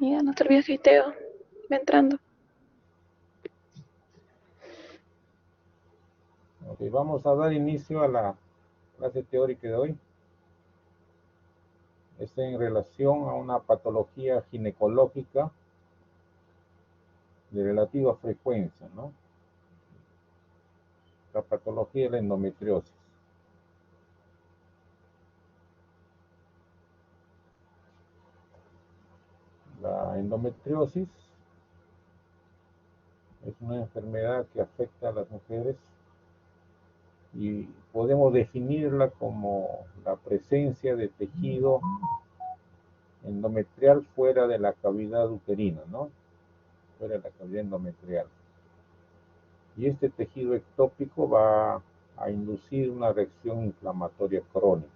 bienvenida, no te olvides que Teo va entrando. Ok, vamos a dar inicio a la clase teórica de hoy. Es en relación a una patología ginecológica de relativa frecuencia, ¿no? La patología de la endometriosis. La endometriosis es una enfermedad que afecta a las mujeres y podemos definirla como la presencia de tejido endometrial fuera de la cavidad uterina, ¿no? Fuera de la cavidad endometrial. Y este tejido ectópico va a inducir una reacción inflamatoria crónica.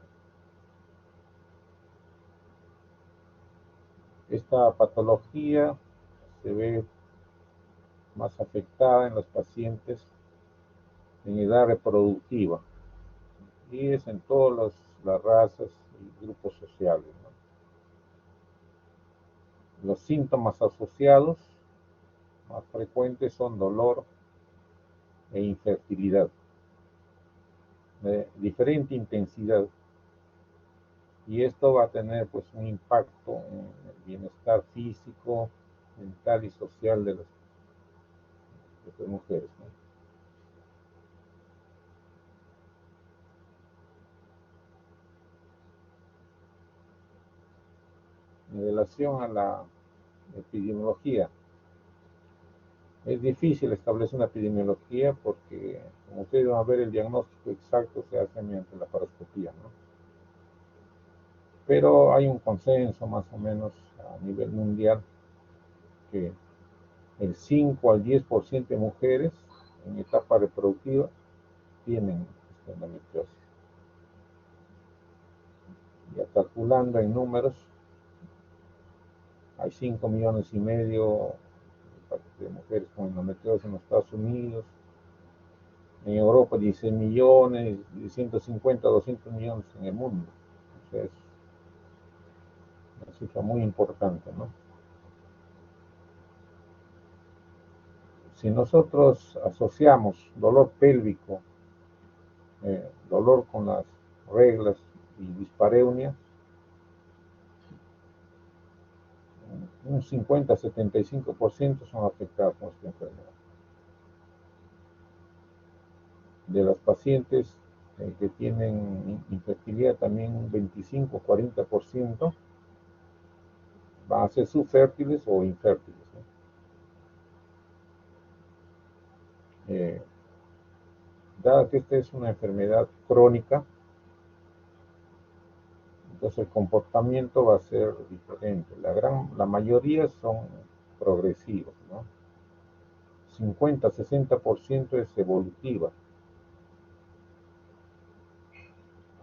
Esta patología se ve más afectada en los pacientes en edad reproductiva y es en todas las razas y grupos sociales, ¿no? Los síntomas asociados más frecuentes son dolor e infertilidad de diferente intensidad, y esto va a tener pues un impacto en el bienestar físico, mental y social de las mujeres, ¿no? En relación a la epidemiología, es difícil establecer una epidemiología porque, como ustedes van a ver, el diagnóstico exacto se hace mediante la paroscopía, ¿no? Pero hay un consenso más o menos a nivel mundial que el 5 al 10% de mujeres en etapa reproductiva tienen endometriosis. Ya calculando en números, hay 5,5 millones de mujeres con endometriosis en los Estados Unidos. En Europa 16 millones, de 150 a 200 millones en el mundo. O sea, es una cifra muy importante, ¿no? Si nosotros asociamos dolor pélvico, dolor con las reglas y dispareunia, un 50-75% son afectados por esta enfermedad. De las pacientes que tienen infertilidad, también un 25-40% van a ser subfértiles o infértiles, ¿no? Dado que esta es una enfermedad crónica, entonces el comportamiento va a ser diferente. La mayoría son progresivos, ¿no? 50-60% es evolutiva.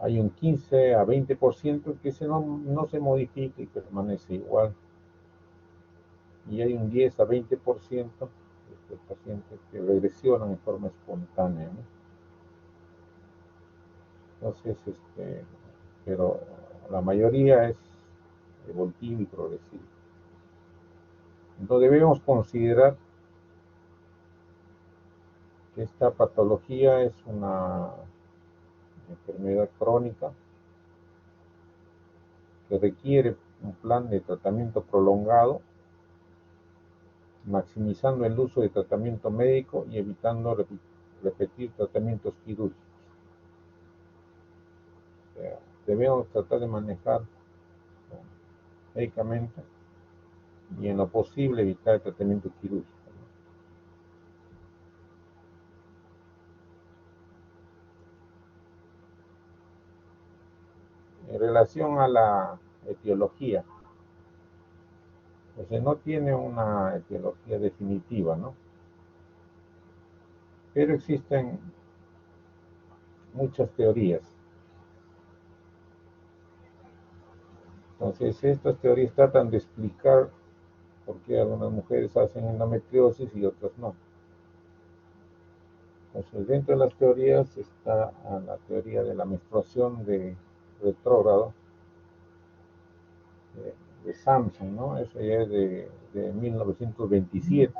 Hay un 15 a 20% que no se modifica y permanece igual. Y hay un 10 a 20% de pacientes que regresionan en forma espontánea, ¿no? Entonces, pero la mayoría es evolutivo y progresivo. Entonces debemos considerar que esta patología es una enfermedad crónica que requiere un plan de tratamiento prolongado, maximizando el uso de tratamiento médico y evitando repetir tratamientos quirúrgicos. O sea, debemos tratar de manejar médicamente y en lo posible evitar el tratamiento quirúrgico. En relación a la etiología, pues no tiene una etiología definitiva, ¿no? Pero existen muchas teorías. Entonces, estas teorías tratan de explicar por qué algunas mujeres hacen endometriosis y otras no. Entonces, dentro de las teorías está la teoría de la menstruación de retrógrado, de Samson, ¿no? Eso ya es de 1927.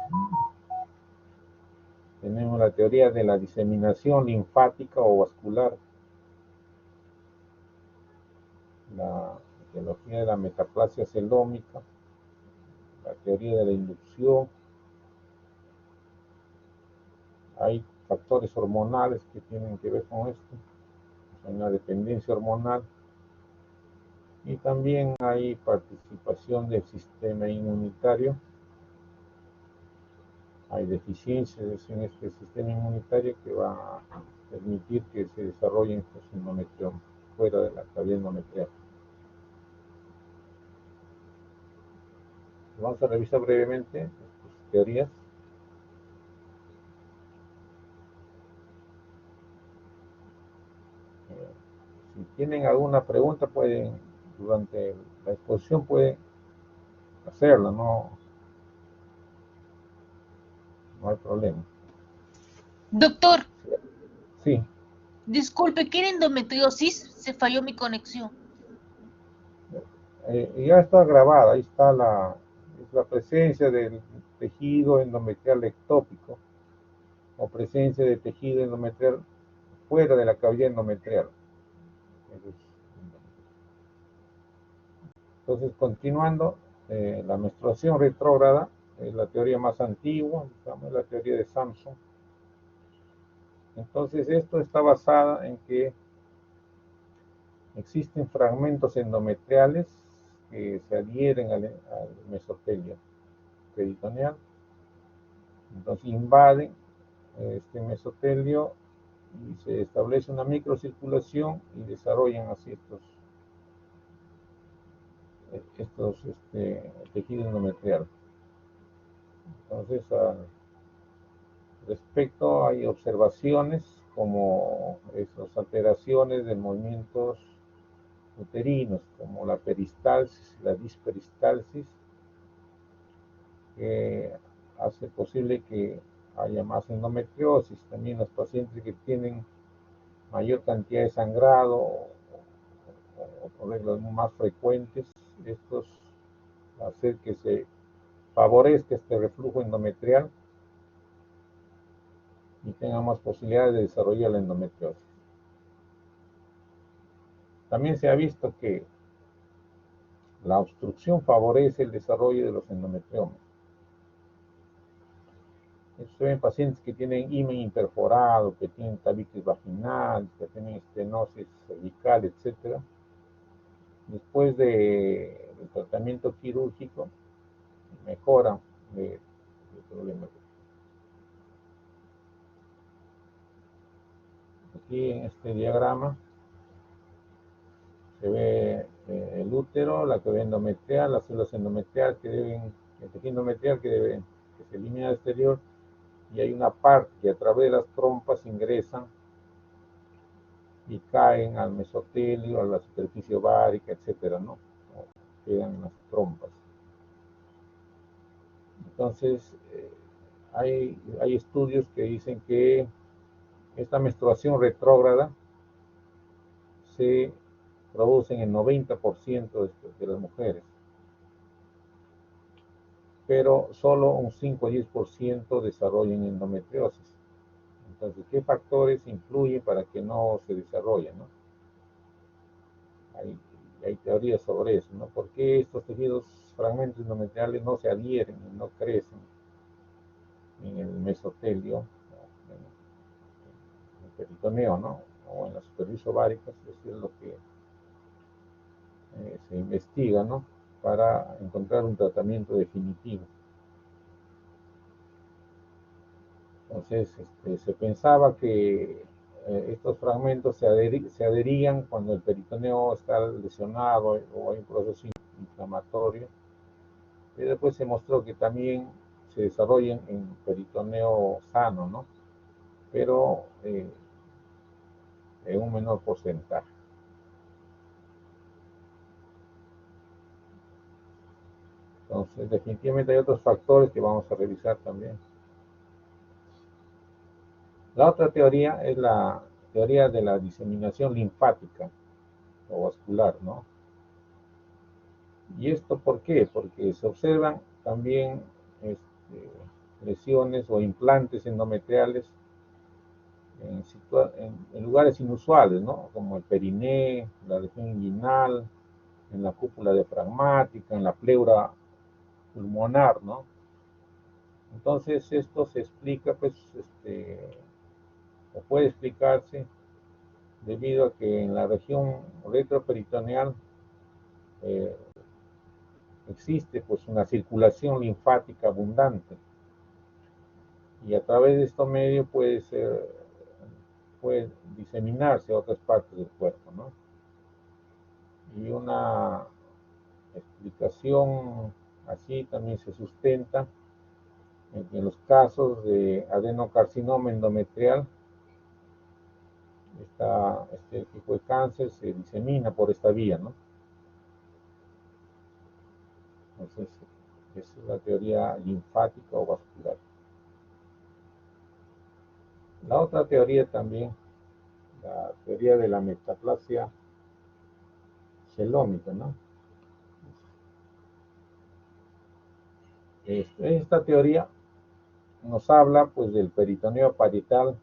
Tenemos la teoría de la diseminación linfática o vascular, la teología de la metaplasia celómica, la teoría de la inducción. Hay factores hormonales que tienen que ver con esto, hay una dependencia hormonal, y también hay participación del sistema inmunitario. Hay deficiencias en este sistema inmunitario que va a permitir que se desarrollen estos endometriomas fuera de la cavidad endometrial. Vamos a revisar brevemente estas teorías. Si tienen alguna pregunta, pueden, durante la exposición, pueden hacerla, no hay problema. Doctor, Sí, disculpe, ¿qué era endometriosis? Se falló mi conexión. ya está grabada, ahí está la presencia del tejido endometrial ectópico o presencia de tejido endometrial fuera de la cavidad endometrial. Entonces, continuando, la menstruación retrógrada es la teoría más antigua, digamos, la teoría de Samson. Entonces, esto está basada en que existen fragmentos endometriales que se adhieren al mesotelio peritoneal. Entonces, invaden este mesotelio y se establece una microcirculación y desarrollan así estos tejidos endometriales. Entonces, al respecto hay observaciones como esas alteraciones de movimientos uterinos, como la peristalsis, la disperistalsis, que hace posible que haya más endometriosis. También los pacientes que tienen mayor cantidad de sangrado o reglas más frecuentes, estos hacer que se favorezca este reflujo endometrial y tenga más posibilidades de desarrollar la endometriosis. También se ha visto que la obstrucción favorece el desarrollo de los endometriomas. Esto se ve en pacientes que tienen himen imperforado, que tienen tabiques vaginal, que tienen estenosis cervical, etc. Después del tratamiento quirúrgico, mejoran de problemas. Aquí en este diagrama se ve el útero, la cavidad endometrial, las células endometriales el tejido endometrial que se elimina al exterior, y hay una parte que a través de las trompas ingresan y caen al mesotelio, a la superficie ovárica, etcétera, ¿no? O quedan en las trompas. Entonces, hay estudios que dicen que esta menstruación retrógrada se produce en el 90% de las mujeres, pero solo un 5 o 10% desarrollan endometriosis. Entonces, ¿qué factores influyen para que no se desarrolle, ¿no? Hay teorías sobre eso, ¿no? ¿Por qué estos tejidos, fragmentos endometriales no se adhieren y no crecen en el mesotelio, en el peritoneo, ¿no? O en la superficie ovárica? Eso es lo que se investiga, ¿no? Para encontrar un tratamiento definitivo. Entonces, se pensaba que estos fragmentos se adherían cuando el peritoneo está lesionado o hay un proceso inflamatorio, pero después se mostró que también se desarrollan en peritoneo sano, ¿no? Pero en un menor porcentaje. Entonces, definitivamente hay otros factores que vamos a revisar también. La otra teoría es la teoría de la diseminación linfática o vascular, ¿no? ¿Y esto por qué? Porque se observan también lesiones o implantes endometriales en lugares inusuales, ¿no? Como el periné, la región inguinal, en la cúpula diafragmática, en la pleura pulmonar, ¿no? Entonces esto se explica, pues, o puede explicarse debido a que en la región retroperitoneal eh, existe pues una circulación linfática abundante y a través de estos medios puede diseminarse a otras partes del cuerpo, ¿no? Y una explicación así también se sustenta en que en los casos de adenocarcinoma endometrial este tipo de cáncer se disemina por esta vía, ¿no? Entonces, esa es la teoría linfática o vascular. La otra teoría también, la teoría de la metaplasia celómica, ¿no? Esta teoría nos habla pues del peritoneo parietal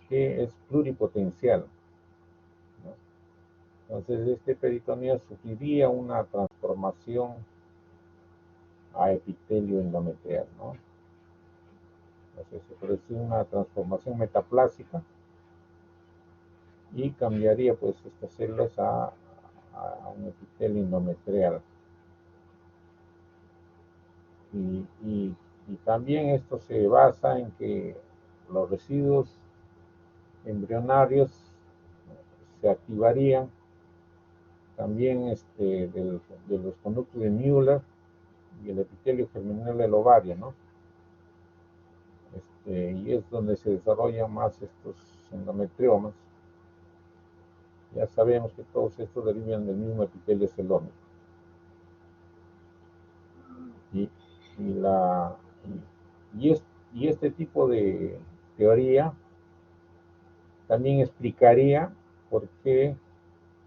que es pluripotencial, ¿no? Entonces este peritoneo sufriría una transformación a epitelio endometrial, ¿no? Entonces se produce una transformación metaplásica y cambiaría pues estas células a un epitelio endometrial. Y también esto se basa en que los residuos embrionarios se activarían también de los conductos de Müller y el epitelio germinal del ovario, ¿no? Y es donde se desarrollan más estos endometriomas. Ya sabemos que todos estos derivan del mismo epitelio celómico. Y, y, la, y este tipo de teoría también explicaría por qué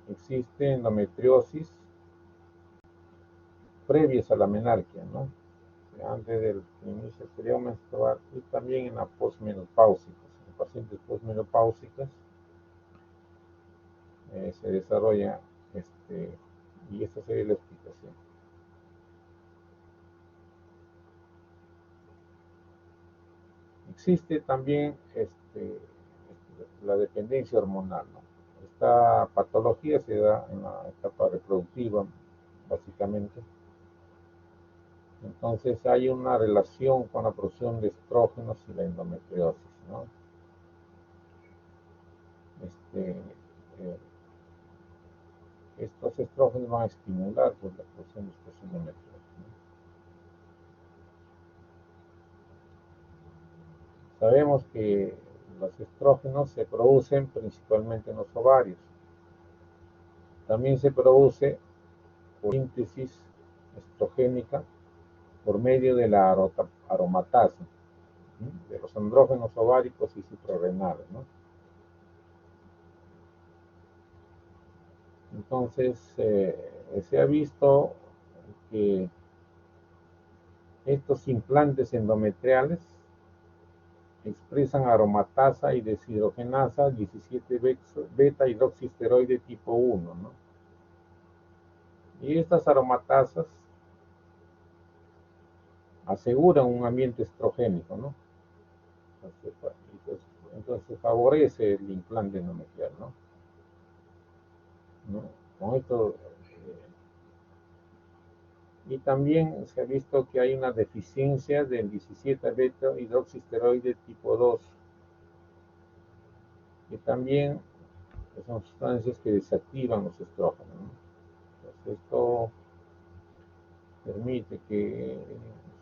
existe endometriosis previas a la menarquia, ¿no? Antes del inicio del periodo menstrual y también en la posmenopáusicas. En pacientes posmenopáusicas se desarrolla y esta sería la explicación. Existe también la dependencia hormonal, ¿no? Esta patología se da en la etapa reproductiva, básicamente. Entonces hay una relación con la producción de estrógenos y la endometriosis, ¿no? Estos estrógenos van a estimular pues, la producción de estos endometrios, ¿no? Sabemos que los estrógenos se producen principalmente en los ovarios. También se produce por síntesis estrogénica por medio de la aromatasa, ¿sí? De los andrógenos ováricos y suprarrenales, ¿no? Entonces, se ha visto que estos implantes endometriales expresan aromatasa y deshidrogenasa 17 beta hidroxisteroide tipo 1, ¿no? Y estas aromatasas aseguran un ambiente estrogénico, ¿no? Entonces favorece el implante endometrial, ¿no? Con esto, y también se ha visto que hay una deficiencia del 17 beta hidroxisteroide tipo 2, que también son sustancias que desactivan los estrógenos, ¿no? Entonces esto permite que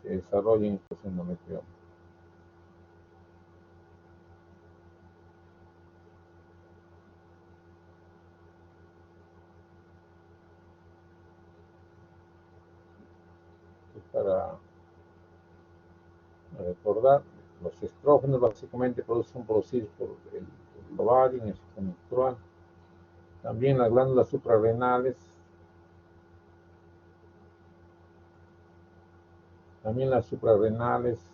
se desarrollen estos endometriomas. Para recordar, los estrógenos básicamente son producidos por el ovario en el sistema menstrual. También las glándulas suprarrenales También las suprarrenales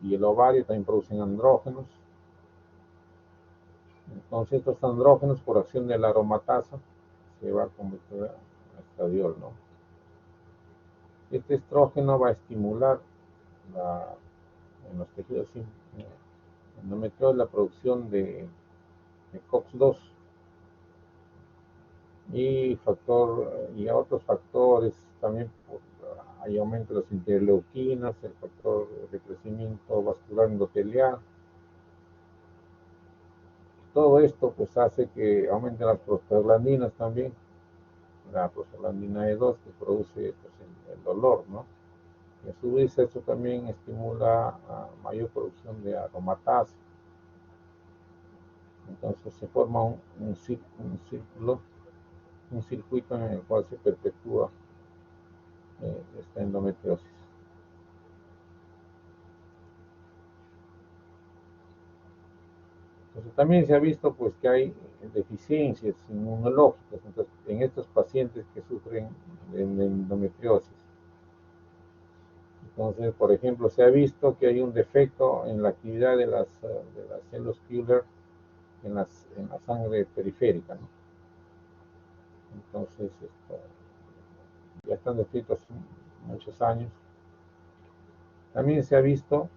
y el ovario también producen andrógenos. Entonces estos andrógenos, por acción de la aromatasa, se va a convertir a estradiol, ¿no? Este estrógeno va a estimular en los tejidos endometriosos la producción de COX-2 y otros factores. También hay aumento de las interleuquinas, el factor de crecimiento vascular endotelial. Todo esto pues hace que aumenten las prostaglandinas también, la prostaglandina E2 que produce pues, el dolor, ¿no? Y a su vez eso también estimula a mayor producción de aromatasa. Entonces se forma un circuito en el cual se perpetúa esta endometriosis. Entonces también se ha visto pues que hay deficiencias inmunológicas en estos pacientes que sufren de endometriosis. Entonces, por ejemplo, se ha visto que hay un defecto en la actividad de las células killer en la sangre periférica, ¿no? Entonces, ya están descritos hace muchos años. También se ha visto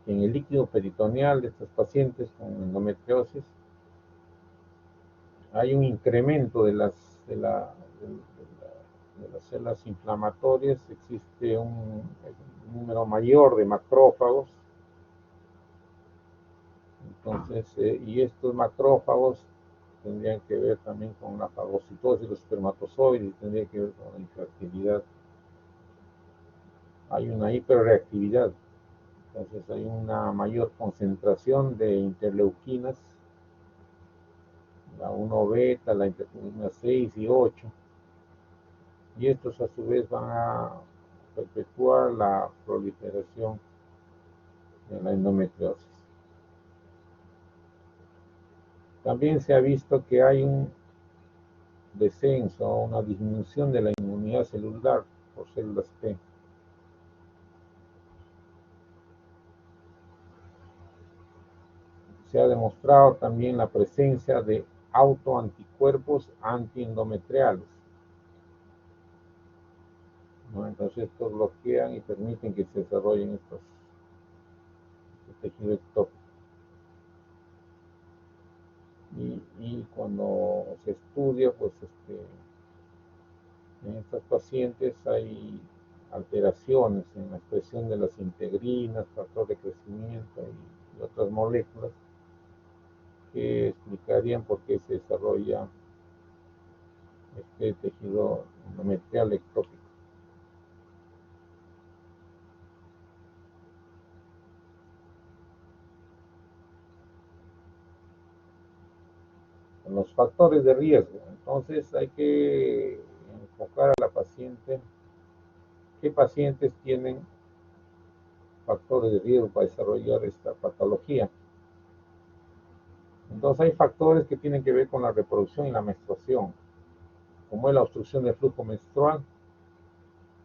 que en el líquido peritoneal de estos pacientes con endometriosis hay un incremento de las células inflamatorias, existe un número mayor de macrófagos. Entonces, y estos macrófagos tendrían que ver también con la fagocitosis de los espermatozoides, tendría que ver con la infertilidad. Hay una hiperreactividad, entonces hay una mayor concentración de interleuquinas, la 1 beta, la interleuquina 6 y 8, y estos a su vez van a perpetuar la proliferación de la endometriosis. También se ha visto que hay un descenso o una disminución de la inmunidad celular por células T. Se ha demostrado también la presencia de autoanticuerpos antiendometriales, ¿no? Entonces estos bloquean y permiten que se desarrollen este tejido ectópico. Y cuando se estudia, pues en estos pacientes hay alteraciones en la expresión de las integrinas, factor de crecimiento y otras moléculas que explicarían por qué se desarrolla este tejido endometrial ectópico. Los factores de riesgo. Entonces hay que enfocar a la paciente. ¿Qué pacientes tienen factores de riesgo para desarrollar esta patología? Entonces hay factores que tienen que ver con la reproducción y la menstruación, como es la obstrucción del flujo menstrual.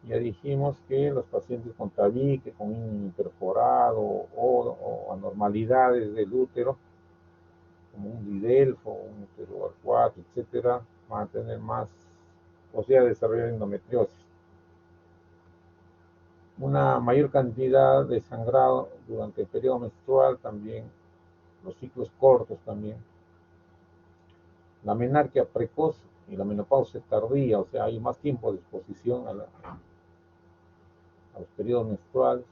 Ya dijimos que los pacientes con tabique, con un perforado o anormalidades del útero, como un didelfo, un útero A4, etcétera, van a tener más posibilidad de desarrollar endometriosis. Una mayor cantidad de sangrado durante el periodo menstrual también, los ciclos cortos también. La menarquia precoz y la menopausia tardía, o sea, hay más tiempo de exposición a los periodos menstruales.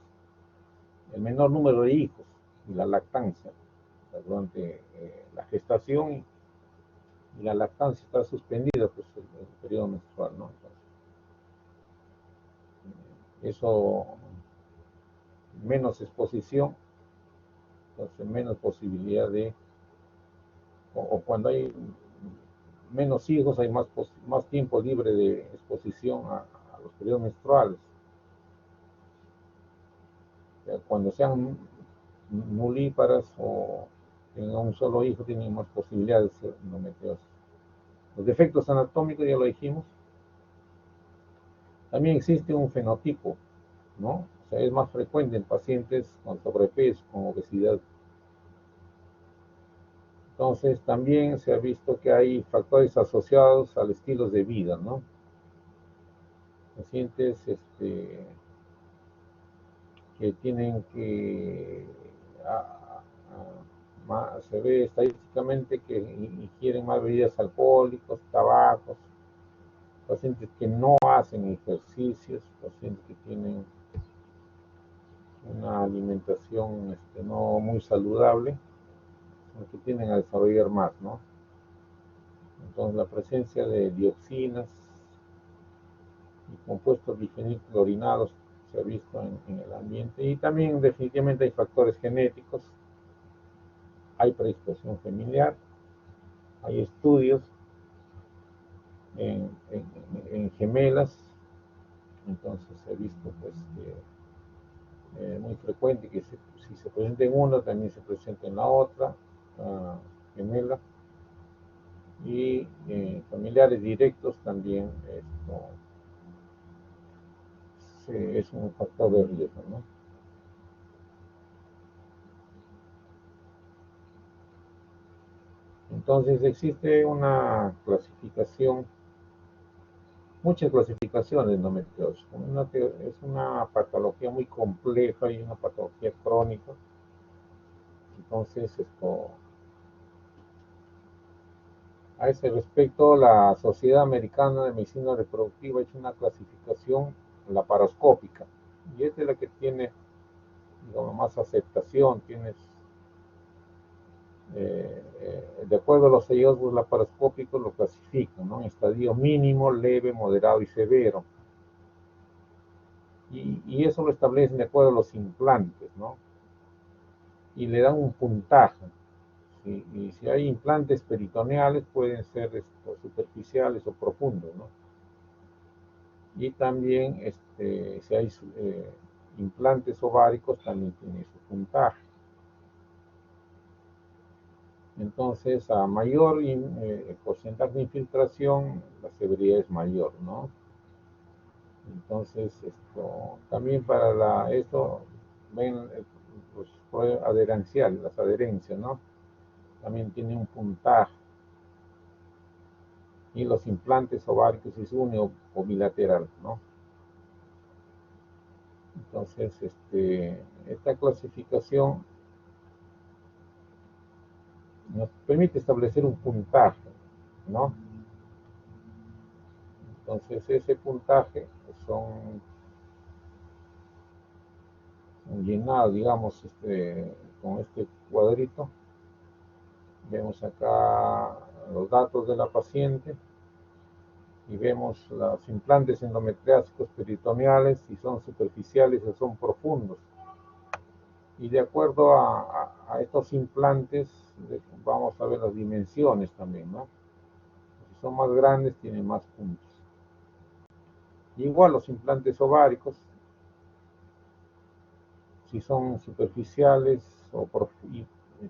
El menor número de hijos y la lactancia, o sea, durante la gestación y la lactancia está suspendida, pues el periodo menstrual, ¿no? Entonces, eso, menos exposición, entonces menos posibilidad de, o cuando hay menos hijos hay más tiempo libre de exposición a los periodos menstruales. O sea, cuando sean nulíparas o tengan un solo hijo, tienen más posibilidades de ser endometriosis. Los defectos anatómicos ya lo dijimos. También existe un fenotipo ¿no? O sea, es más frecuente en pacientes con sobrepeso, con obesidad. Entonces, también se ha visto que hay factores asociados al estilo de vida, ¿no? Pacientes que tienen que, se ve estadísticamente que ingieren más bebidas alcohólicas, tabacos, pacientes que no hacen ejercicios, pacientes que tienen una alimentación no muy saludable, que tienden a desarrollar más, ¿no? Entonces la presencia de dioxinas y compuestos bifenilclorinados se ha visto en el ambiente, y también definitivamente hay factores genéticos, hay predisposición familiar, hay estudios en gemelas, entonces se ha visto pues que muy frecuente que si se presenta en una también se presenta en la otra gemela, y familiares directos también es un factor de riesgo, ¿no? Entonces existe una clasificación, muchas clasificaciones de endometriosis. Es una patología muy compleja y una patología crónica. Entonces, a ese respecto, la Sociedad Americana de Medicina Reproductiva ha hecho una clasificación laparoscópica, y esta es la que tiene, digamos, más aceptación. Tienes, de acuerdo a los hallazgos laparoscópicos, lo clasifican, ¿no? En estadio mínimo, leve, moderado y severo. Y eso lo establecen de acuerdo a los implantes, ¿no? Y le dan un puntaje. ¿Sí? Y si hay implantes peritoneales, pueden ser superficiales o profundos, ¿no? Y también, si hay implantes ováricos, también tiene su puntaje. Entonces, a mayor porcentaje de infiltración, la severidad es mayor, ¿no? Entonces, también para esto ven los adherenciales, las adherencias, ¿no? También tiene un puntaje. Y los implantes ováricos es uno o bilateral, ¿no? Entonces, esta clasificación nos permite establecer un puntaje, ¿no? Entonces, ese puntaje son llenados, digamos, con este cuadrito. Vemos acá los datos de la paciente y vemos los implantes endometriásicos peritoneales, si son superficiales o son profundos. Y de acuerdo a estos implantes, vamos a ver las dimensiones también, ¿no? Si son más grandes, tienen más puntos. Igual los implantes ováricos, si son superficiales y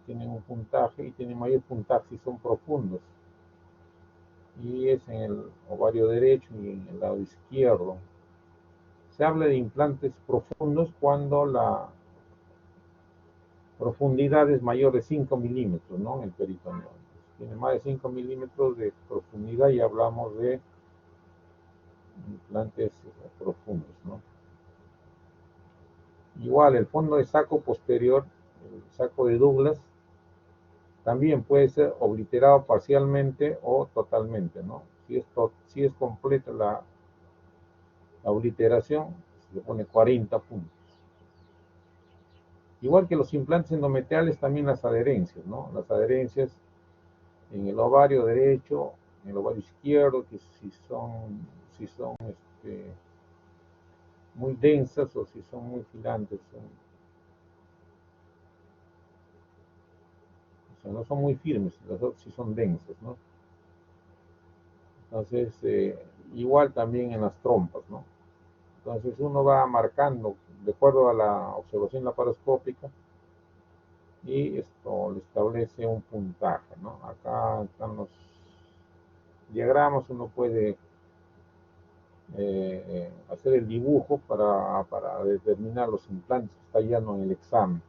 tienen un puntaje, y tienen mayor puntaje si son profundos. Y es en el ovario derecho y en el lado izquierdo. Se habla de implantes profundos cuando la profundidad es mayor de 5 milímetros, ¿no? En el peritoneo. Tiene más de 5 milímetros de profundidad y hablamos de implantes profundos, ¿no? Igual el fondo de saco posterior, el saco de Douglas, también puede ser obliterado parcialmente o totalmente, ¿no? Si es completa la obliteración, se le pone 40 puntos. Igual que los implantes endometriales, también las adherencias, ¿no? Las adherencias en el ovario derecho, en el ovario izquierdo, que si son muy densas o si son muy filantes, o sea, no son muy firmes, las otras sí son densas, ¿no? Entonces, igual también en las trompas, ¿no? Entonces uno va marcando de acuerdo a la observación laparoscópica y esto le establece un puntaje, ¿no? Acá están los diagramas, uno puede hacer el dibujo para determinar los implantes que está hallando en el examen.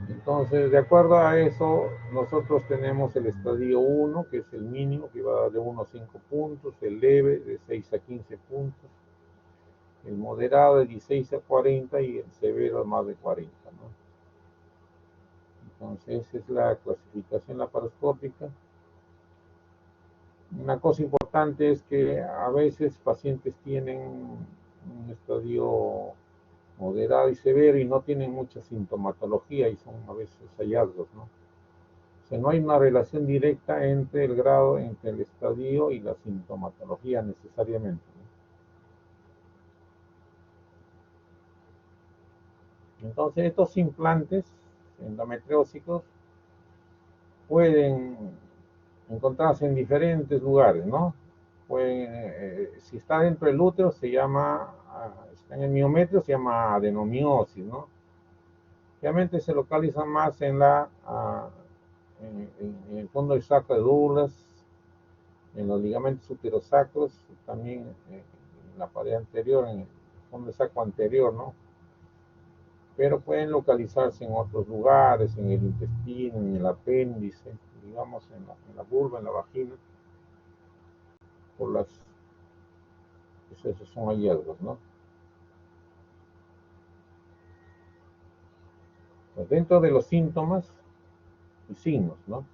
Entonces, de acuerdo a eso, nosotros tenemos el estadio 1, que es el mínimo, que va de 1 a 5 puntos, el leve de 6 a 15 puntos, el moderado de 16 a 40 y el severo más de 40, ¿no? Entonces, esa es la clasificación laparoscópica. Una cosa importante es que a veces pacientes tienen un estadio moderado y severo y no tienen mucha sintomatología y son a veces hallazgos, ¿no? O sea, no hay una relación directa entre el grado, entre el estadio y la sintomatología necesariamente, ¿no? Entonces, estos implantes endometriósicos pueden encontrarse en diferentes lugares, ¿no? Si está dentro del útero se llama, está en el miometrio se llama adenomiosis, ¿no? Realmente se localiza más en en el fondo del sacro de Douglas, en los ligamentos uterosacros, también en la pared anterior, en el fondo del sacro anterior, ¿no? Pero pueden localizarse en otros lugares, en el intestino, en el apéndice, digamos en la vulva, en la vagina, por las, pues esos son hallazgos, ¿no? Pues dentro de los síntomas y signos, ¿no?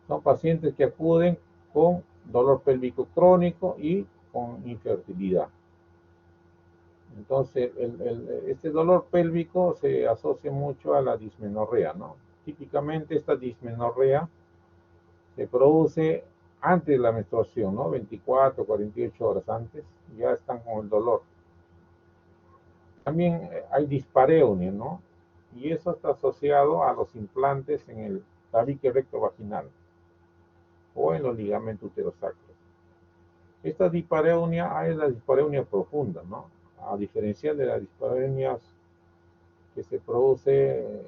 Son pacientes que acuden con dolor pélvico crónico y con infertilidad. Entonces, este dolor pélvico se asocia mucho a la dismenorrea, ¿no? Típicamente esta dismenorrea se produce antes de la menstruación, ¿no? 24, 48 horas antes, ya están con el dolor. También hay dispareunia, ¿no? Y eso está asociado a los implantes en el tabique rectovaginal o en los ligamentos uterosacros. Esta dispareunia es la dispareunia profunda, ¿no? A diferencia de las dispareunias que se produce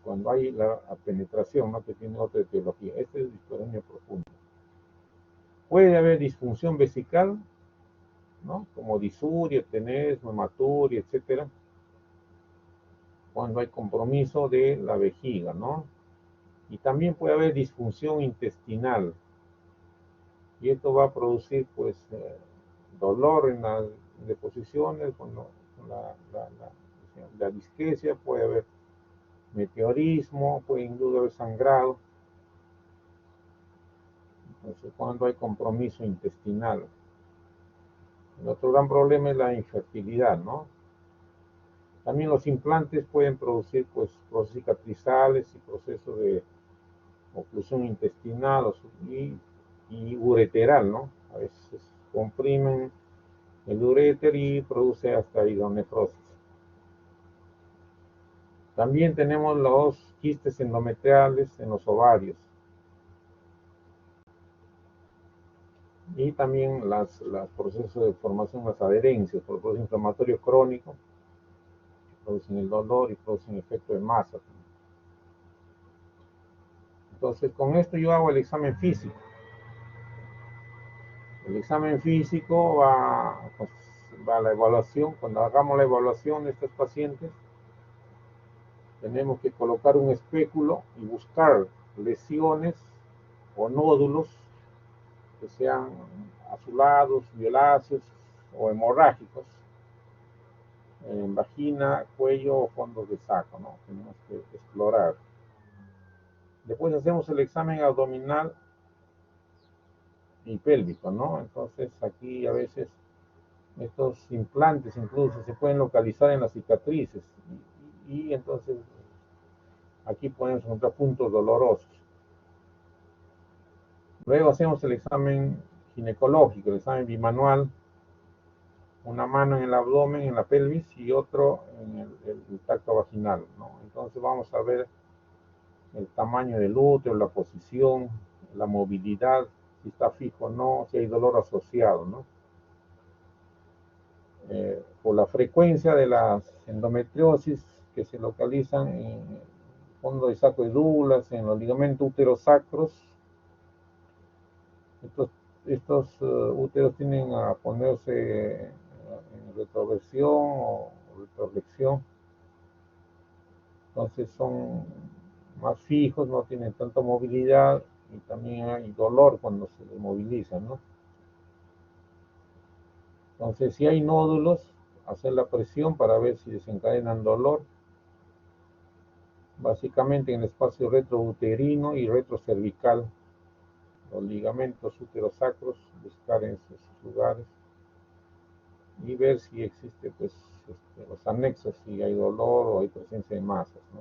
cuando hay la penetración, ¿no? Que tiene otra etiología. Esta es dispareunia profunda. Puede haber disfunción vesical, ¿no? Como disuria, tenesmo, hematuria, etcétera, cuando hay compromiso de la vejiga, ¿no? Y también puede haber disfunción intestinal, y esto va a producir, pues, dolor en las deposiciones, con la disquesia, puede haber meteorismo, puede incluso haber sangrado. Entonces, cuando hay compromiso intestinal. El otro gran problema es la infertilidad, ¿no? También los implantes pueden producir, pues, procesos cicatrizales y procesos de oclusión intestinal y ureteral, ¿no? A veces comprimen el uréter y produce hasta hidronefrosis. También tenemos los quistes endometriales en los ovarios. Y también los procesos de formación, las adherencias, por el proceso inflamatorio crónico, que producen el dolor y producen efecto de masa. Entonces, con esto yo hago el examen físico. El examen físico pues, va a la evaluación. Cuando hagamos la evaluación de estos pacientes, tenemos que colocar un espéculo y buscar lesiones o nódulos que sean azulados, violáceos o hemorrágicos en vagina, cuello o fondos de saco, ¿no? Tenemos que explorar. Después hacemos el examen abdominal y pélvico, ¿no? Entonces aquí a veces estos implantes incluso se pueden localizar en las cicatrices y entonces aquí podemos encontrar puntos dolorosos. Luego hacemos el examen ginecológico, el examen bimanual, una mano en el abdomen, en la pelvis y otro en el tracto vaginal, ¿no? Entonces vamos a ver el tamaño del útero, la posición, la movilidad, si está fijo o no, si hay dolor asociado, ¿no? Por la frecuencia de las endometriosis que se localizan en el fondo del saco de Douglas, en los ligamentos uterosacros, Estos úteros tienden a ponerse en retroversión o retroflexión, entonces son más fijos, no tienen tanta movilidad y también hay dolor cuando se desmovilizan, ¿no? Entonces, si hay nódulos, hacer la presión para ver si desencadenan dolor, básicamente en el espacio retrouterino y retrocervical, los ligamentos uterosacros, buscar en sus lugares y ver si existe, pues, los anexos, si hay dolor o hay presencia de masas, ¿no?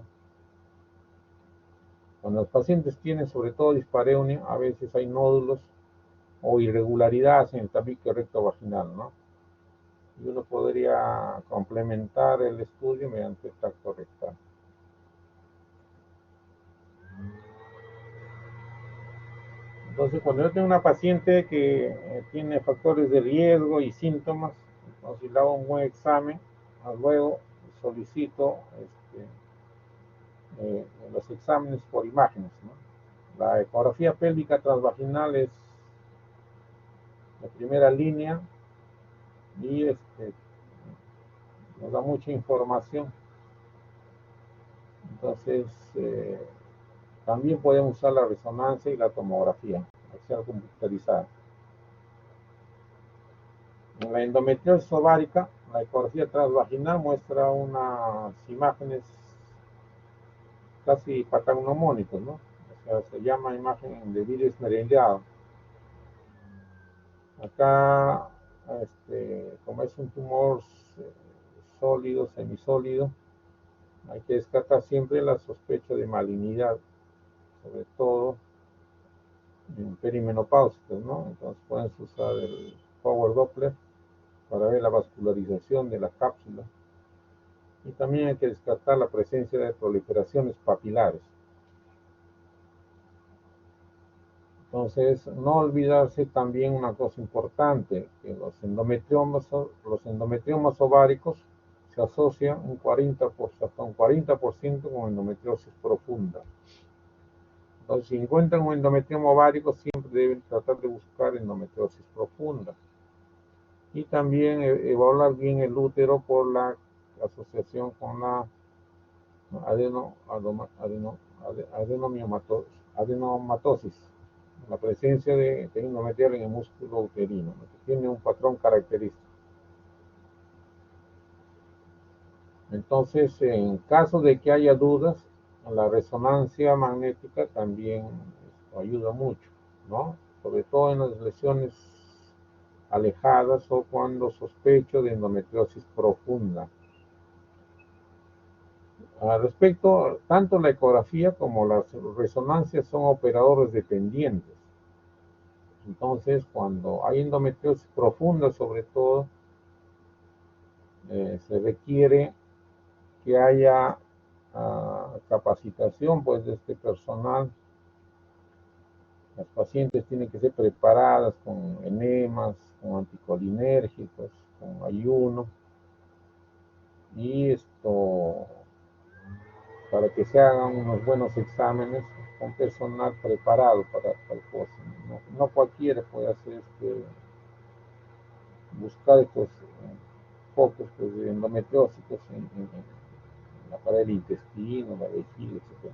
Cuando los pacientes tienen sobre todo dispareunia, a veces hay nódulos o irregularidades en el tabique rectovaginal, ¿no? Y uno podría complementar el estudio mediante el tacto rectal. Entonces, cuando yo tengo una paciente que tiene factores de riesgo y síntomas, entonces le hago un buen examen, luego solicito los exámenes por imágenes, ¿no? La ecografía pélvica transvaginal es la primera línea y nos da mucha información. Entonces, también podemos usar la resonancia y la tomografía axial computarizada. En la endometriosis ovárica, la ecografía transvaginal muestra unas imágenes casi patagnomónicos, ¿no? O sea, se llama imagen de vidrio esmeraldeado. Acá, como es un tumor sólido, semisólido, hay que descartar siempre la sospecha de malignidad, sobre todo en perimenopáusicos, ¿no? Entonces pueden usar el Power Doppler para ver la vascularización de la cápsula. Y también hay que descartar la presencia de proliferaciones papilares. Entonces, no olvidarse también una cosa importante, que los endometriomas ováricos se asocian hasta un 40% con endometriosis profunda. Entonces, si encuentran un endometrioma ovárico, siempre deben tratar de buscar endometriosis profunda. Y también evaluar bien el útero por la asociación con la adenomatosis, la presencia de endometrial en el músculo uterino, que tiene un patrón característico. Entonces, en caso de que haya dudas, la resonancia magnética también ayuda mucho, ¿no? Sobre todo en las lesiones alejadas o cuando sospecho de endometriosis profunda. Al respecto, tanto la ecografía como las resonancias son operadores dependientes. Entonces, cuando hay endometriosis profunda, sobre todo, se requiere que haya capacitación, pues, de este personal. Las pacientes tienen que ser preparadas con enemas, con anticolinérgicos, con ayuno, y para que se hagan unos buenos exámenes con personal preparado para tal cosa. No cualquiera puede hacer buscar estos focos, pues, de endometriósitos en la pared del intestino, la vejiga, etc.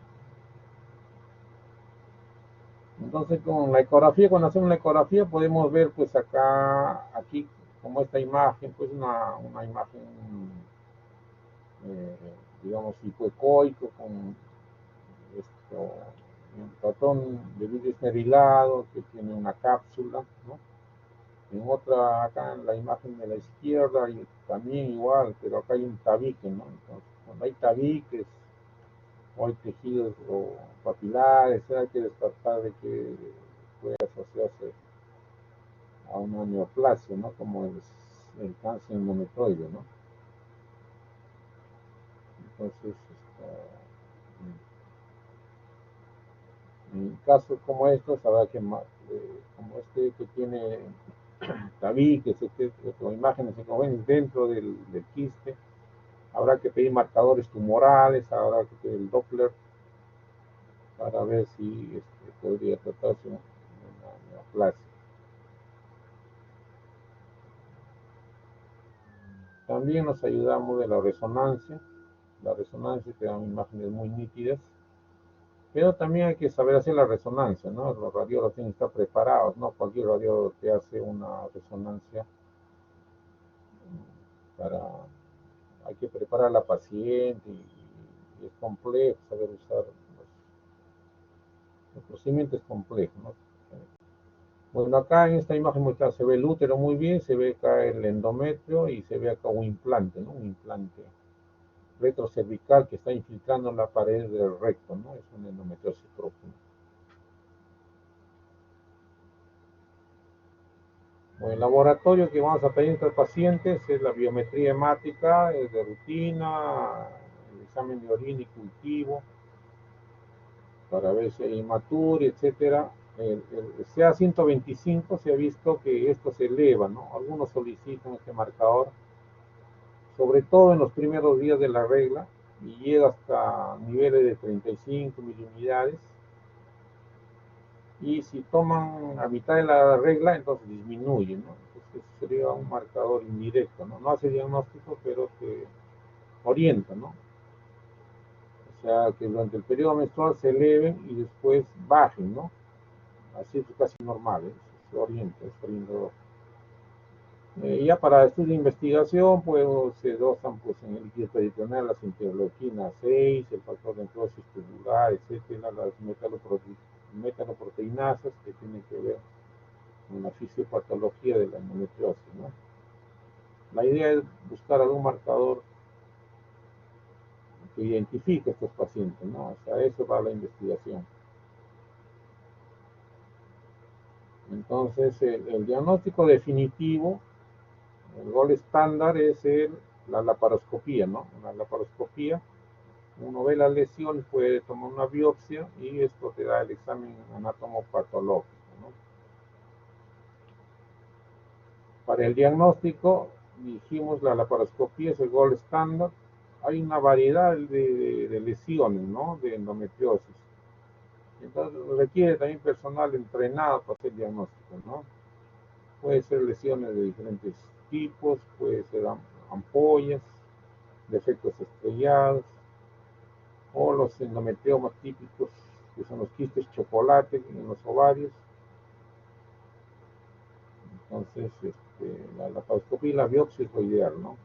Entonces, con la ecografía, cuando hacemos la ecografía, podemos ver, pues, aquí, como esta imagen, pues una imagen, digamos, hipoecoico, con un patrón de vidrio esmerilado que tiene una cápsula, ¿no? En otra, acá en la imagen de la izquierda, y también igual, pero acá hay un tabique, ¿no? Entonces, cuando hay tabiques o hay tejidos o papilares, hay que descartar de que puede asociarse a una neoplasia, ¿no? Como el cáncer endometrioide, ¿no? Entonces, en casos como estos, habrá que, como que tiene tabiques o imágenes ecogénicas dentro del quiste, habrá que pedir marcadores tumorales, habrá que pedir el Doppler para ver si podría tratarse una neoplasia. También nos ayudamos de la resonancia. La resonancia te da imágenes muy nítidas. Pero también hay que saber hacer la resonancia, ¿no? Los radiólogos tienen que estar preparados, ¿no? Cualquier radiólogo te hace una resonancia para... Hay que preparar a la paciente y es complejo saber usar el procedimiento es complejo, ¿no? Bueno, acá en esta imagen muestra, se ve el útero muy bien, se ve acá el endometrio y se ve acá un implante, ¿no? Un implante retrocervical que está infiltrando la pared del recto, ¿no? Es una endometriosis profunda. Bueno, el laboratorio que vamos a pedir a estos pacientes es la biometría hemática, es de rutina, el examen de orina y cultivo, para ver si hay hematuria, etcétera. El CA125 se ha visto que esto se eleva, ¿no? Algunos solicitan este marcador, sobre todo en los primeros días de la regla, y llega hasta niveles de 35 miliunidades. Y si toman a mitad de la regla, entonces disminuye, ¿no? Entonces sería un marcador indirecto, ¿no? No hace diagnóstico, pero te orienta, ¿no? O sea, que durante el periodo menstrual se eleven y después bajen, ¿no? Así es casi normal, ¿eh? Se orienta, es orientador. Ya para estudio de investigación, pues se dosan pues, en el líquido peritoneal las interleuquinas 6, el factor de necrosis tubular, etcétera, las metaloproteinasas que tienen que ver con la fisiopatología de la endometriosis, ¿no? La idea es buscar algún marcador que identifique a estos pacientes, ¿no? O sea, eso va a la investigación. Entonces, el diagnóstico definitivo, el gol estándar es la laparoscopía, ¿no? La laparoscopía, uno ve las lesiones, puede tomar una biopsia y esto te da el examen anatomopatológico, ¿no? Para el diagnóstico, dijimos la laparoscopía es el gol estándar. Hay una variedad de lesiones, ¿no? De endometriosis. Entonces requiere también personal entrenado para hacer diagnóstico, ¿no? Puede ser lesiones de diferentes tipos, puede ser ampollas, defectos estrellados, o los endometriomas típicos, que son los quistes chocolate en los ovarios. Entonces, la laparoscopía y la biopsia es lo ideal, ¿no?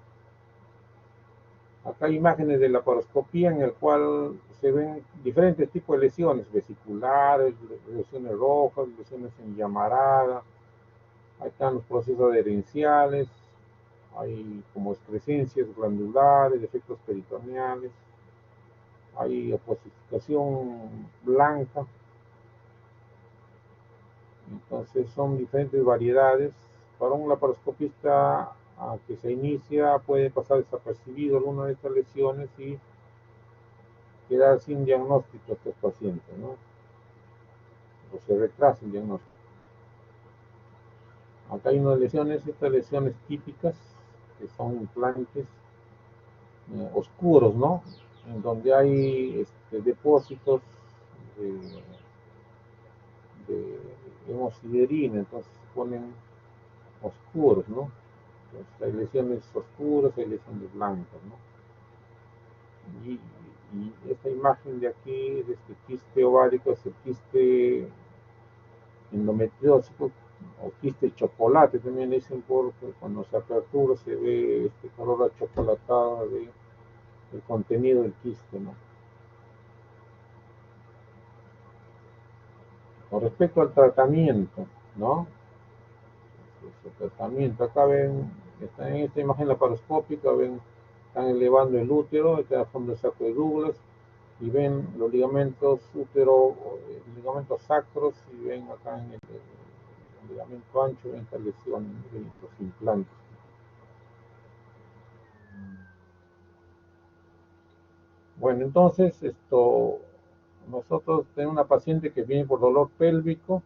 Acá hay imágenes de laparoscopía en el cual se ven diferentes tipos de lesiones vesiculares, lesiones rojas, lesiones en llamarada. Ahí están los procesos adherenciales, hay como excrescencias glandulares, defectos peritoneales, hay oposificación blanca. Entonces son diferentes variedades. Para un laparoscopista que se inicia puede pasar desapercibido alguna de estas lesiones y quedar sin diagnóstico a estos pacientes, ¿no? O se retrasa el diagnóstico. Acá hay unas lesiones, estas lesiones típicas, que son implantes oscuros, ¿no? En donde hay depósitos de hemosiderina, entonces se ponen oscuros, ¿no? Entonces hay lesiones oscuras, hay lesiones blancas, ¿no? Y esta imagen de aquí, de este quiste ovárico, es el quiste endometriósico o quiste chocolate, también dicen, porque cuando se apertura se ve este color achocolatado del contenido del quiste, ¿no? Con respecto al tratamiento, ¿no? El tratamiento, acá ven, está en esta imagen laparoscópica, ven, están elevando el útero, está al fondo del saco de Douglas, y ven los ligamentos útero, ligamentos sacros, y ven acá en el ligamento ancho, ven esta lesión de los implantes. Bueno, entonces nosotros tenemos una paciente que viene por dolor pélvico,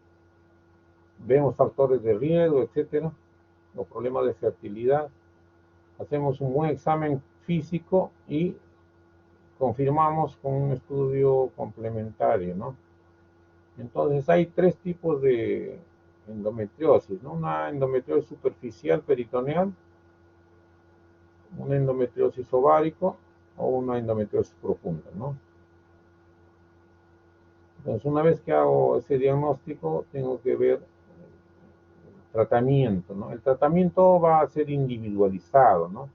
vemos factores de riesgo, etcétera, los problemas de fertilidad, hacemos un buen examen físico y confirmamos con un estudio complementario, ¿no? Entonces hay tres tipos de endometriosis, ¿no? Una endometriosis superficial peritoneal, una endometriosis ovárica o una endometriosis profunda, ¿no? Entonces, una vez que hago ese diagnóstico, tengo que ver el tratamiento, ¿no? El tratamiento va a ser individualizado, ¿no?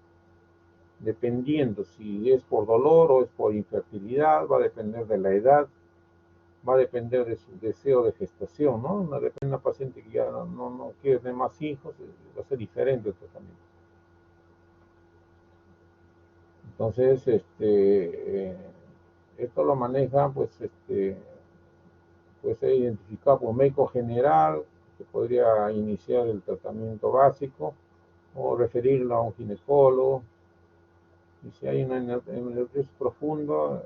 Dependiendo si es por dolor o es por infertilidad, va a depender de la edad, va a depender de su deseo de gestación, ¿no? Depende de una paciente que ya no quiere tener más hijos, va a ser diferente el tratamiento. Entonces, esto lo maneja, puede ser identificado por médico general, que podría iniciar el tratamiento básico, o referirlo a un ginecólogo. Y si hay una endometriosis profunda,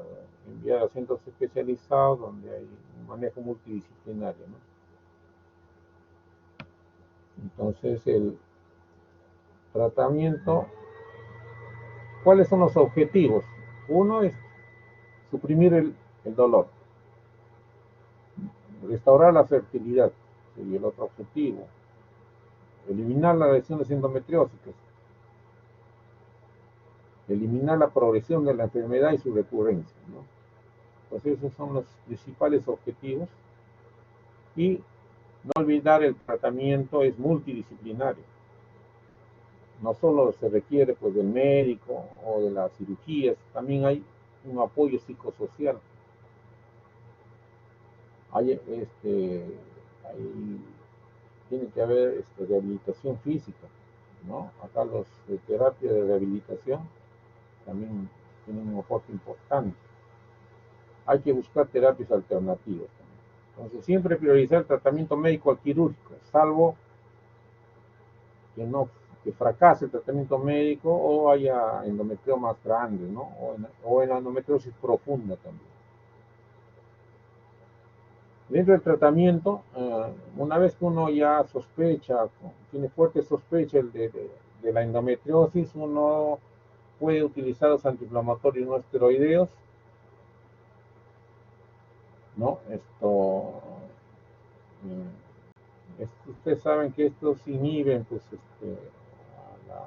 enviar a centros especializados donde hay un manejo multidisciplinario, ¿no? Entonces, el tratamiento, ¿cuáles son los objetivos? Uno es suprimir el dolor, restaurar la fertilidad, sería el otro objetivo, eliminar las lesiones endometriósicas, eliminar la progresión de la enfermedad y su recurrencia, ¿no? Pues esos son los principales objetivos. Y no olvidar, el tratamiento es multidisciplinario. No solo se requiere pues del médico o de las cirugías, también hay un apoyo psicosocial. Tiene que haber rehabilitación física, ¿no? Acá los terapias de rehabilitación también tienen un aporte importante. Hay que buscar terapias alternativas también. Entonces, siempre priorizar el tratamiento médico al quirúrgico, salvo que fracase el tratamiento médico o haya endometriomas grandes, ¿no? O en la endometriosis profunda también. Dentro del tratamiento, una vez que uno ya sospecha, tiene fuerte sospecha de la endometriosis, uno puede utilizar los antiinflamatorios no esteroideos, ¿no? Ustedes saben que estos inhiben, pues, a la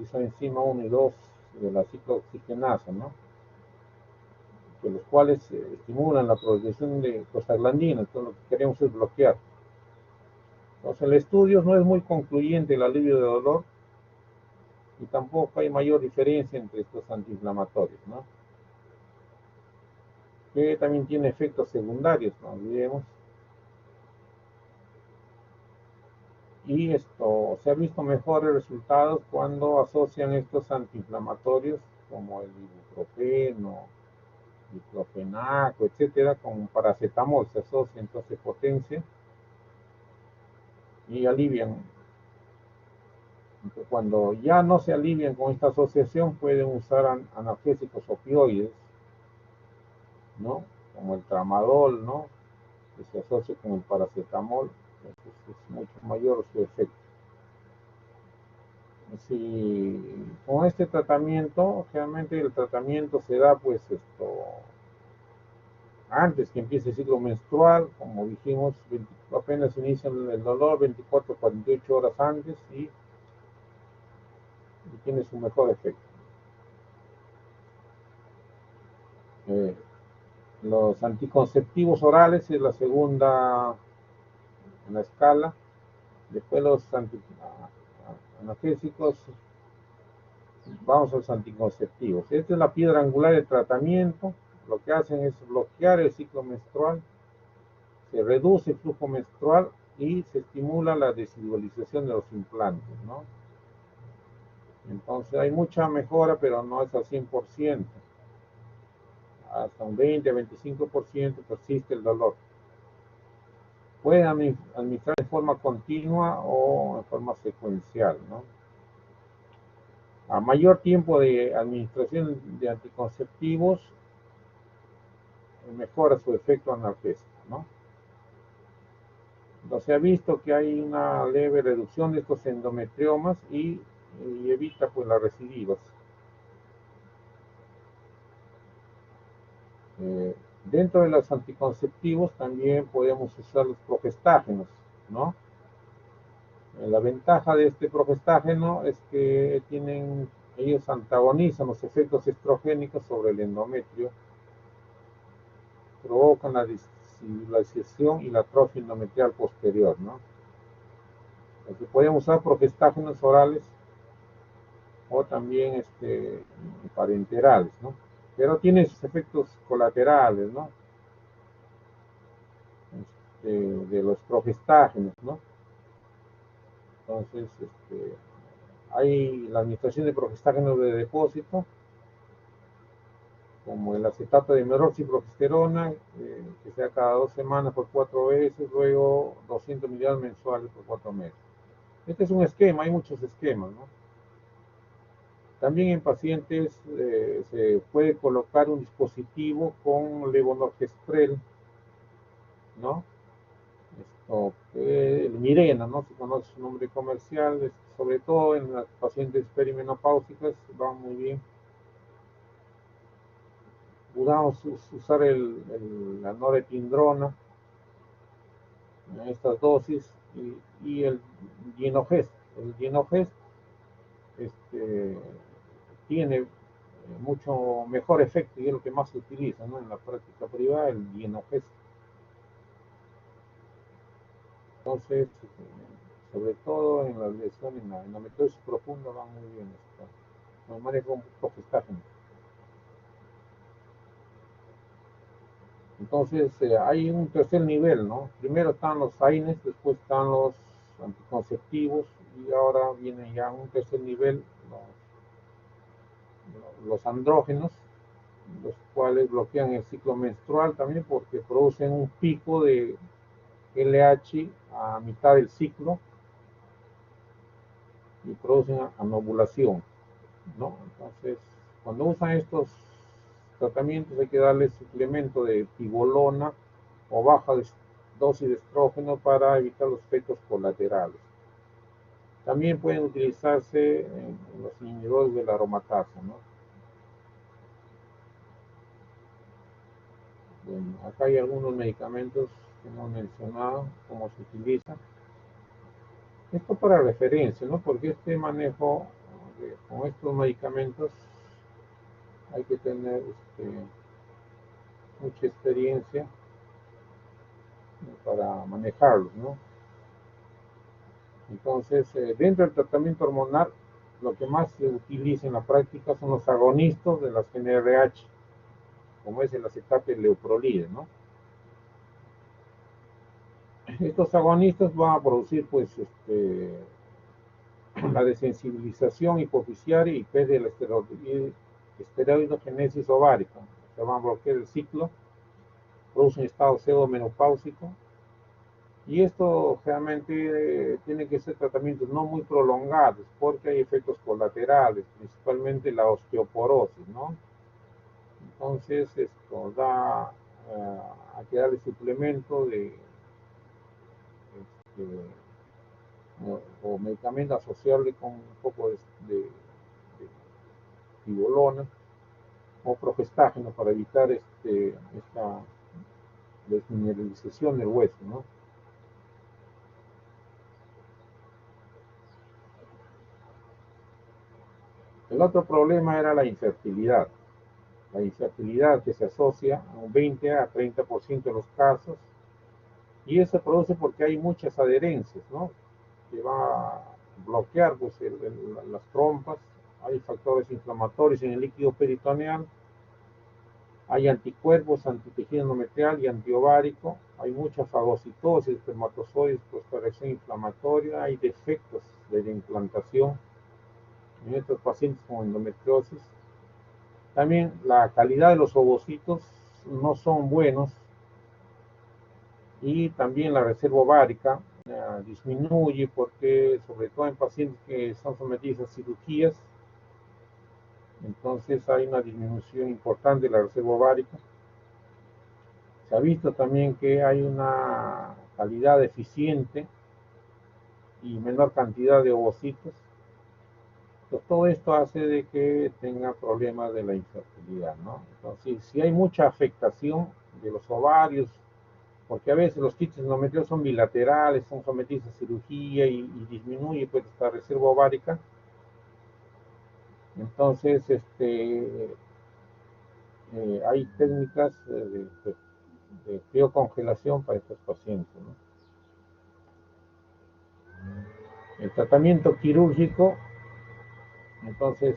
isoenzima 1 y 2 de la ciclooxigenasa, ¿no? Que los cuales estimulan la producción de prostaglandinas, entonces lo que queremos es bloquear. Entonces, el estudio no es muy concluyente el alivio de dolor y tampoco hay mayor diferencia entre estos antiinflamatorios, ¿no? Que también tiene efectos secundarios, no olvidemos. Y se ha visto mejores resultados cuando asocian estos antiinflamatorios como el ibuprofeno, diclofenaco, etcétera, con paracetamol, se asocia, entonces potencia y alivian. Entonces, cuando ya no se alivian con esta asociación, pueden usar analgésicos opioides, ¿no? Como el tramadol, ¿no? Que se asocia con el paracetamol, entonces es mucho mayor su efecto. Si con este tratamiento, generalmente el tratamiento se da pues antes que empiece el ciclo menstrual, como dijimos, apenas inicia el dolor, 24 48 horas antes, y tiene su mejor efecto. Los anticonceptivos orales es la segunda en la escala. Después los analgésicos, vamos a los anticonceptivos. Esta es la piedra angular del tratamiento. Lo que hacen es bloquear el ciclo menstrual, se reduce el flujo menstrual y se estimula la desidualización de los implantes, ¿no? Entonces hay mucha mejora, pero no es al 100%. Hasta un 20-25% persiste el dolor. Pueden administrar de forma continua o en forma secuencial, ¿no? A mayor tiempo de administración de anticonceptivos, mejora su efecto analgésico, ¿no? Entonces, se ha visto que hay una leve reducción de estos endometriomas y evita pues las recidivas. Dentro de los anticonceptivos también podemos usar los progestágenos, ¿no? La ventaja de este progestágeno es que tienen ellos antagonizan los efectos estrogénicos sobre el endometrio, provocan la discilación y la atrofia endometrial posterior, ¿no? Entonces podemos usar progestágenos orales o también parenterales, ¿no? Pero tiene sus efectos colaterales, ¿no? De los progestágenos, ¿no? Entonces, hay la administración de progestágenos de depósito, como el acetato de hidroxiprogesterona, que sea cada 2 semanas por 4 veces, luego 200 miligramos mensuales por 4 meses. Este es un esquema, hay muchos esquemas, ¿no? También en pacientes se puede colocar un dispositivo con levonorgestrel, ¿no? El Mirena, ¿no? Se conoce su nombre comercial, sobre todo en las pacientes perimenopáusicas, va muy bien. Podamos usar la norepinefrina en estas dosis y el Genogest. El Genogest tiene mucho mejor efecto y es lo que más se utiliza, ¿no? En la práctica privada, el Genogest. Entonces, sobre todo en la lesión, en la endometriosis profunda va muy bien esto. No manejo un progestágeno. Entonces, hay un tercer nivel, ¿no? Primero están los AINES, después están los anticonceptivos y ahora viene ya un tercer nivel, los andrógenos, los cuales bloquean el ciclo menstrual también porque producen un pico de LH a mitad del ciclo y producen anovulación, ¿no? Entonces, cuando usan estos tratamientos hay que darle suplemento de tibolona o baja dosis de estrógeno para evitar los efectos colaterales. También pueden utilizarse en los inhibidores de la aromatasa, ¿no? Bueno, acá hay algunos medicamentos que no he mencionado, cómo se utilizan. Esto para referencia, ¿no? Porque este manejo con estos medicamentos hay que tener mucha experiencia para manejarlos, ¿no? Entonces, dentro del tratamiento hormonal, lo que más se utiliza en la práctica son los agonistas de las GnRH, como es el acetato y el leuprolide, ¿no? Estos agonistas van a producir, pues, la desensibilización hipoficiaria y de la esteroidogénesis ovárica. Se van a bloquear el ciclo, producen estado pseudomenopáusico. Y esto realmente tiene que ser tratamientos no muy prolongados porque hay efectos colaterales, principalmente la osteoporosis, ¿no? Entonces esto da a que darle suplemento o medicamento asociable con un poco de tibolona o progestágeno para evitar esta desmineralización del hueso, ¿no? El otro problema era la infertilidad que se asocia a un 20 a 30% de los casos, y eso produce porque hay muchas adherencias, ¿no? Que va a bloquear pues, las trompas, hay factores inflamatorios en el líquido peritoneal, hay anticuerpos, antitejido endometrial y antiovárico, hay mucha fagocitosis, espermatozoides, prosperación inflamatoria, hay defectos de la implantación en estos pacientes con endometriosis. También la calidad de los ovocitos no son buenos y también la reserva ovárica disminuye porque, sobre todo en pacientes que son sometidos a cirugías, entonces hay una disminución importante de la reserva ovárica. Se ha visto también que hay una calidad deficiente y menor cantidad de ovocitos. Entonces, todo esto hace de que tenga problemas de la infertilidad, ¿no? Entonces, si hay mucha afectación de los ovarios, porque a veces los quistes endometriales son bilaterales, son sometidos a cirugía y disminuye pues esta reserva ovárica, Entonces, hay técnicas de criocongelación para estos pacientes, ¿no? El tratamiento quirúrgico, entonces,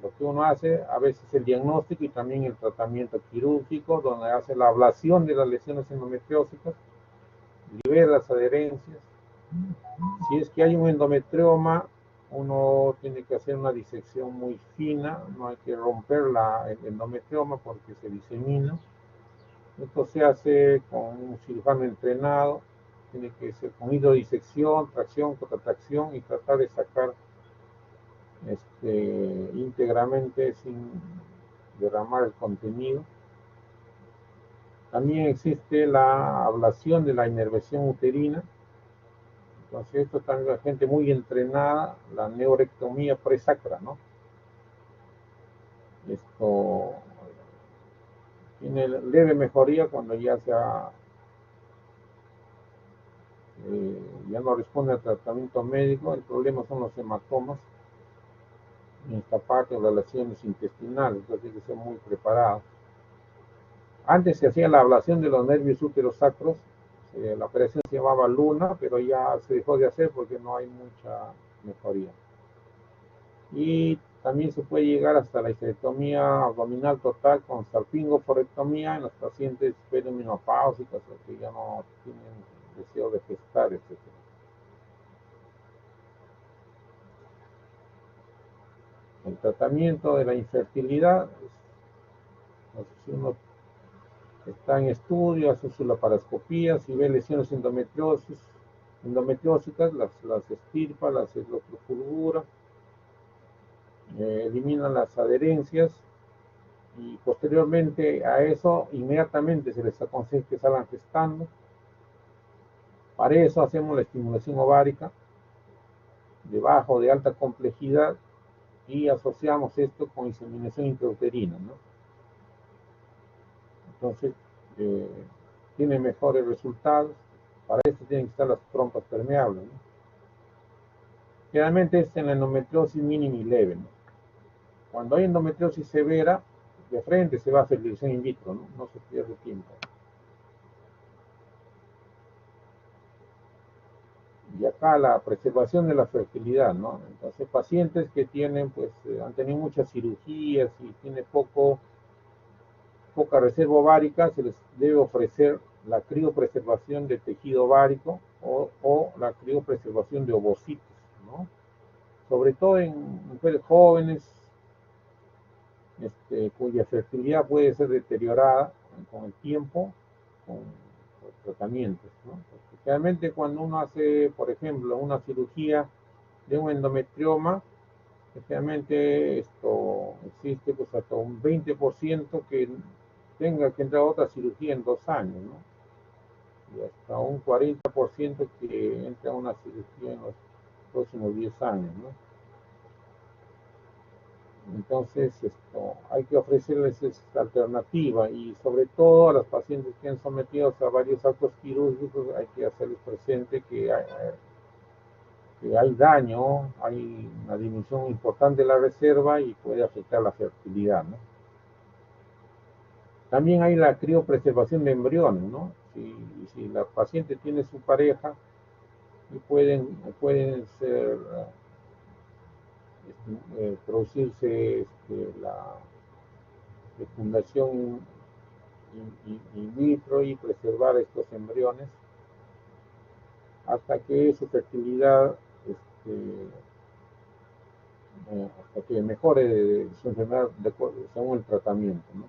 lo que uno hace, a veces el diagnóstico y también el tratamiento quirúrgico, donde hace la ablación de las lesiones endometriósicas, libera las adherencias. Si es que hay un endometrioma, uno tiene que hacer una disección muy fina, no hay que romper el endometrioma porque se disemina. Esto se hace con un cirujano entrenado, tiene que ser con hidrodisección, tracción, contratracción y tratar de sacar íntegramente sin derramar el contenido. También existe la ablación de la inervación uterina. Entonces esto también la gente muy entrenada, la neurectomía presacra, ¿no? Esto tiene leve mejoría cuando ya ya no responde al tratamiento médico. El problema son los hematomas en esta parte de las lesiones intestinales, entonces hay que ser muy preparado. Antes se hacía la ablación de los nervios úterosacros, la operación se llamaba Luna, pero ya se dejó de hacer porque no hay mucha mejoría. Y también se puede llegar hasta la histerectomía abdominal total con salpingoforectomía en los pacientes perimenopáusicos o que ya no tienen deseo de gestar, etc. El tratamiento de la infertilidad, si uno está en estudio, hace su laparoscopía, si ve lesiones endometriósicas, las extirpa, las electrofulgura, elimina las adherencias y posteriormente a eso inmediatamente se les aconseja que salgan gestando. Para eso hacemos la estimulación ovárica de baja o de alta complejidad y asociamos esto con inseminación intrauterina, ¿no? Entonces, tiene mejores resultados. Para esto tienen que estar las trompas permeables, ¿no? Generalmente es en la endometriosis mínima y leve, ¿no? Cuando hay endometriosis severa, de frente se va a fertilización in vitro, ¿no? No se pierde tiempo. Y acá la preservación de la fertilidad, ¿no? Entonces, pacientes que tienen, pues, han tenido muchas cirugías y tiene poca reserva ovárica, se les debe ofrecer la criopreservación de tejido ovárico o la criopreservación de ovocitos, ¿no? Sobre todo en mujeres jóvenes, cuya fertilidad puede ser deteriorada con el tiempo, con los tratamientos, ¿no? Porque realmente cuando uno hace, por ejemplo, una cirugía de un endometrioma, realmente esto existe pues hasta un 20% que tenga que entrar a otra cirugía en 2 años, ¿no? Y hasta un 40% que entre a una cirugía en los próximos 10 años, ¿no? Entonces, hay que ofrecerles esta alternativa y sobre todo a los pacientes que han sometidos a varios actos quirúrgicos hay que hacerles presente que hay daño, hay una disminución importante de la reserva y puede afectar la fertilidad, ¿no? También hay la criopreservación de embriones, ¿no? Si la paciente tiene su pareja y pueden ser producirse la fecundación in vitro y preservar estos embriones hasta que su fertilidad, hasta que mejore su enfermedad según el tratamiento, ¿no?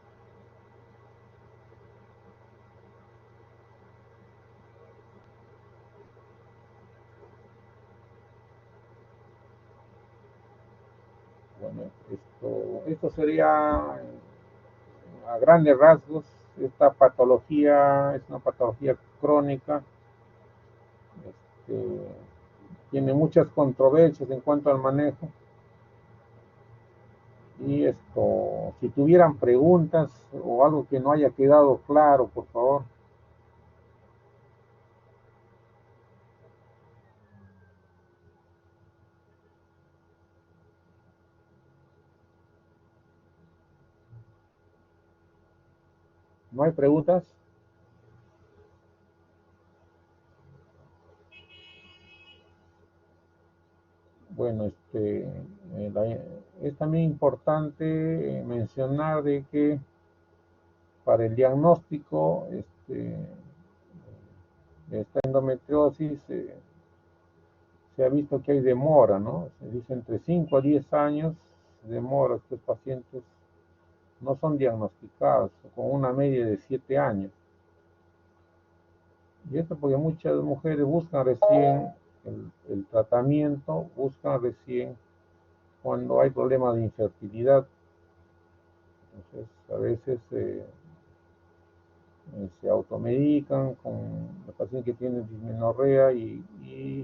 Bueno, esto sería a grandes rasgos. Esta patología es una patología crónica, tiene muchas controversias en cuanto al manejo. Y si tuvieran preguntas o algo que no haya quedado claro, por favor. ¿No hay preguntas? Bueno, es también importante mencionar de que para el diagnóstico de esta endometriosis se ha visto que hay demora, ¿no? Se dice entre 5 a 10 años demora. Estos pacientes no son diagnosticados, con una media de 7 años. Y esto porque muchas mujeres buscan recién el tratamiento, buscan recién cuando hay problemas de infertilidad. Entonces, a veces se automedican con los pacientes que tienen dismenorrea y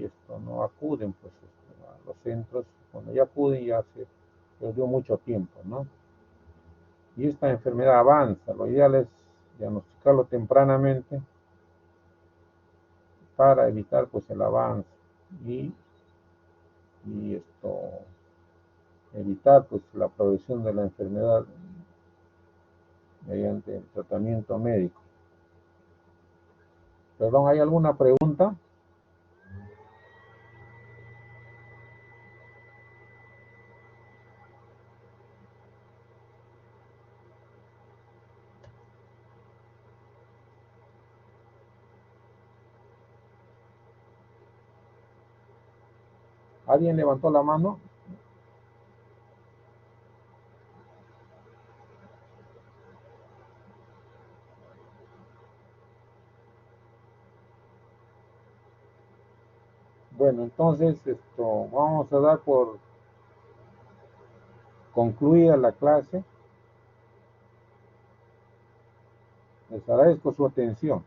esto no acuden pues, a los centros. Cuando ya acuden ya se perdió mucho tiempo, ¿no? Y esta enfermedad avanza. Lo ideal es diagnosticarlo tempranamente para evitar pues el avance y, y evitar pues la progresión de la enfermedad mediante el tratamiento médico. Perdón, ¿hay alguna pregunta? ¿Alguien levantó la mano? Bueno, entonces vamos a dar por concluida la clase. Les agradezco su atención.